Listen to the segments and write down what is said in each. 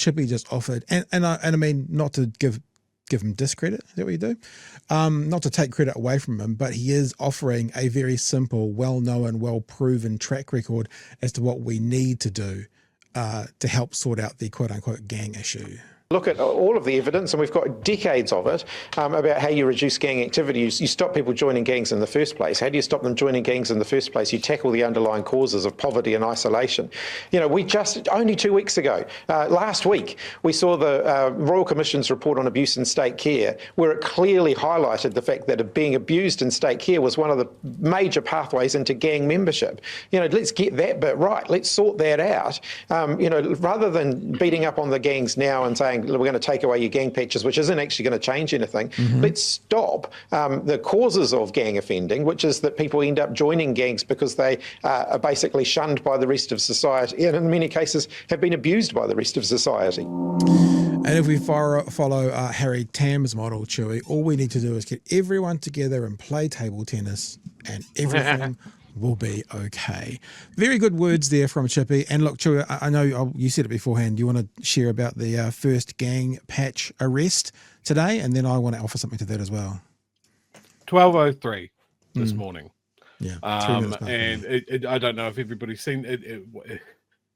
Chippy just offered, and I mean, not to give him discredit, is that what you do? Not to take credit away from him, but he is offering a very simple, well-known, well-proven track record as to what we need to do to help sort out the quote-unquote gang issue. Look at all of the evidence, and we've got decades of it, about how you reduce gang activity. You stop people joining gangs in the first place. How do you stop them joining gangs in the first place? You tackle the underlying causes of poverty and isolation. You know, we just, only 2 weeks ago, last week, we saw the Royal Commission's report on abuse in state care, where it clearly highlighted the fact that being abused in state care was one of the major pathways into gang membership. You know, let's get that bit right. Let's sort that out. You know, rather than beating up on the gangs now and saying, we're going to take away your gang patches, which isn't actually going to change anything. Let's stop the causes of gang offending, which is that people end up joining gangs because they are basically shunned by the rest of society, and in many cases have been abused by the rest of society. And if we follow Harry Tam's model, Chewy, all we need to do is get everyone together and play table tennis, and everything will be okay. Very good words there from Chippy. And look, Chewy, I know you said it beforehand. You want to share about the first gang patch arrest today, and then I want to offer something to that as well. 12:03 this morning. Yeah. And I don't know if everybody's seen it.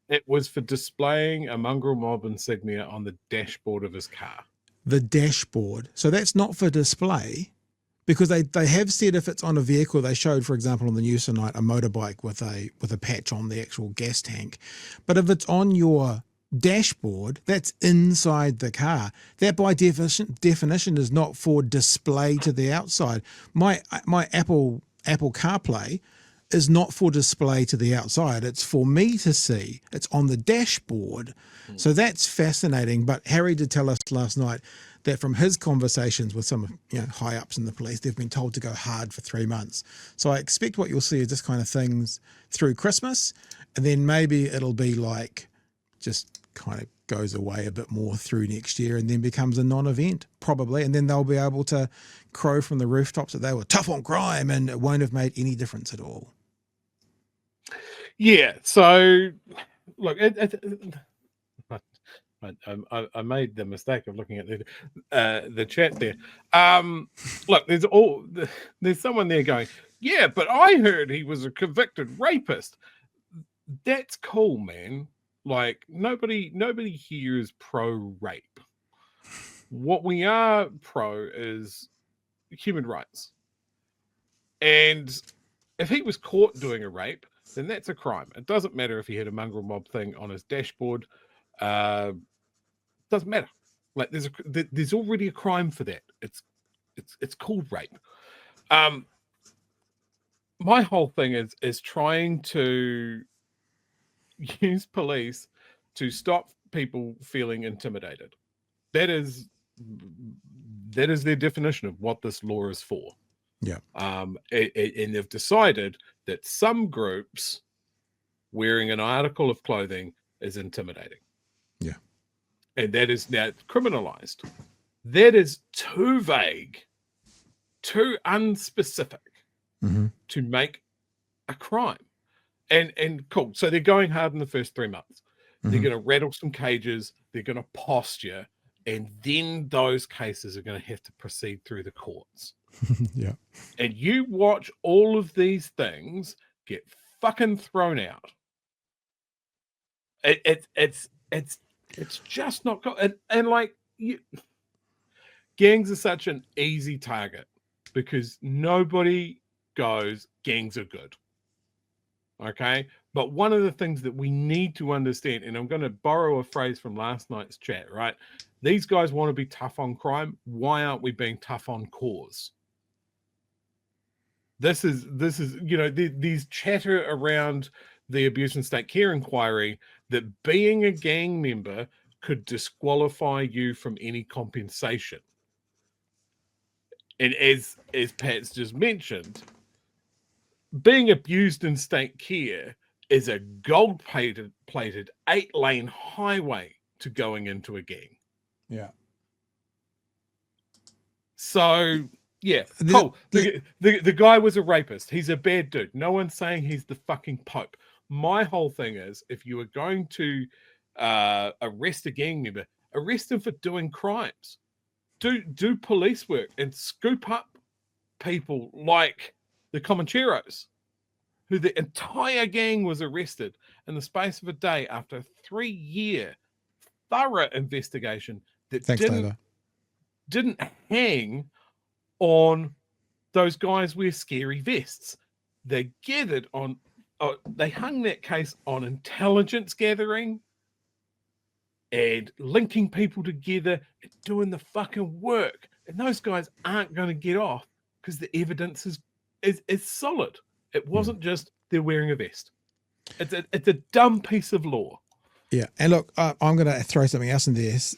It was for displaying a mongrel mob insignia on the dashboard of his car. The dashboard. So that's not for display. Because they have said if it's on a vehicle, they showed, for example, on the news tonight, a motorbike with a patch on the actual gas tank. But if it's on your dashboard, that's inside the car. That by definition is not for display to the outside. My Apple CarPlay is not for display to the outside. It's for me to see. It's on the dashboard. So that's fascinating. But Harry did tell us last night that from his conversations with some high ups in the police, they've been told to go hard for 3 months. So I expect what you'll see is this kind of things through Christmas, and then maybe it'll be like just kind of goes away a bit more through next year and then becomes a non-event probably, and then they'll be able to crow from the rooftops that they were tough on crime and it won't have made any difference at all. Yeah, so look, I made the mistake of looking at the chat there. Look, there's someone there going, yeah, but I heard he was a convicted rapist. That's cool, man. Like nobody here is pro rape. What we are pro is human rights. And if he was caught doing a rape, then that's a crime. It doesn't matter if he had a mongrel mob thing on his dashboard. Doesn't matter. Like there's already a crime for that. It's called rape. My whole thing is trying to use police to stop people feeling intimidated. That is their definition of what this law is for. Yeah. And they've decided that some groups wearing an article of clothing is intimidating. Yeah. And that is now criminalized. That is too vague, too unspecific to make a crime. And cool. So they're going hard in the first 3 months. They're going to rattle some cages. They're going to posture. And then those cases are going to have to proceed through the courts. Yeah. And you watch all of these things get fucking thrown out. It's just not good. And like gangs are such an easy target because nobody goes, gangs are good. Okay. But one of the things that we need to understand, and I'm going to borrow a phrase from last night's chat, right? These guys want to be tough on crime. Why aren't we being tough on cause? This is these chatter around the abuse and state care inquiry that being a gang member could disqualify you from any compensation. And as Pat's just mentioned, being abused in state care is a gold-plated 8-lane highway to going into a gang. Yeah. So, yeah, cool. The guy was a rapist. He's a bad dude. No one's saying he's the fucking Pope. My whole thing is, if you are going to arrest a gang member, arrest them for doing crimes. Do police work and scoop up people like the Comancheros, who the entire gang was arrested in the space of a day after a 3-year thorough investigation that didn't hang on those guys wear scary vests. They gathered on, they hung that case on intelligence gathering and linking people together and doing the fucking work. And those guys aren't going to get off because the evidence is solid. It wasn't just they're wearing a vest. It's a dumb piece of law. Yeah. And look, I'm going to throw something else in this.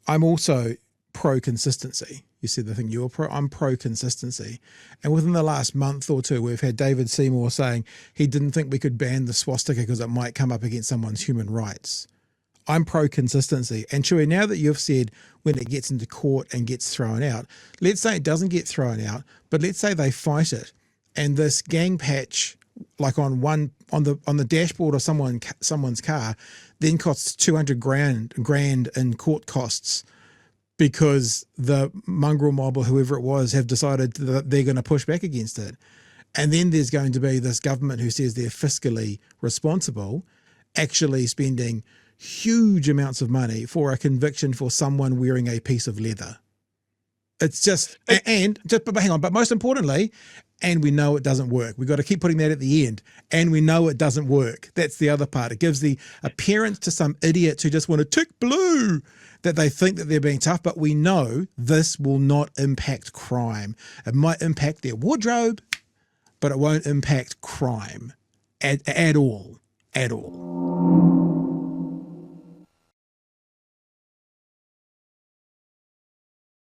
I'm also pro-consistency. You said the thing you were pro. I'm pro-consistency. And within the last month or two, we've had David Seymour saying he didn't think we could ban the swastika because it might come up against someone's human rights. I'm pro-consistency. And Chewie, now that you've said when it gets into court and gets thrown out, let's say it doesn't get thrown out, but let's say they fight it and this gang patch, like on the dashboard of someone's car, then costs $200 grand in court costs because the mongrel mob or whoever it was have decided that they're going to push back against it. And then there's going to be this government who says they're fiscally responsible, actually spending huge amounts of money for a conviction for someone wearing a piece of leather. It's just, but hang on, but most importantly, and we know it doesn't work. We've got to keep putting that at the end. And we know it doesn't work. That's the other part. It gives the appearance to some idiots who just want to tick blue that they think that they're being tough, but we know this will not impact crime. It might impact their wardrobe, but it won't impact crime at all. At all.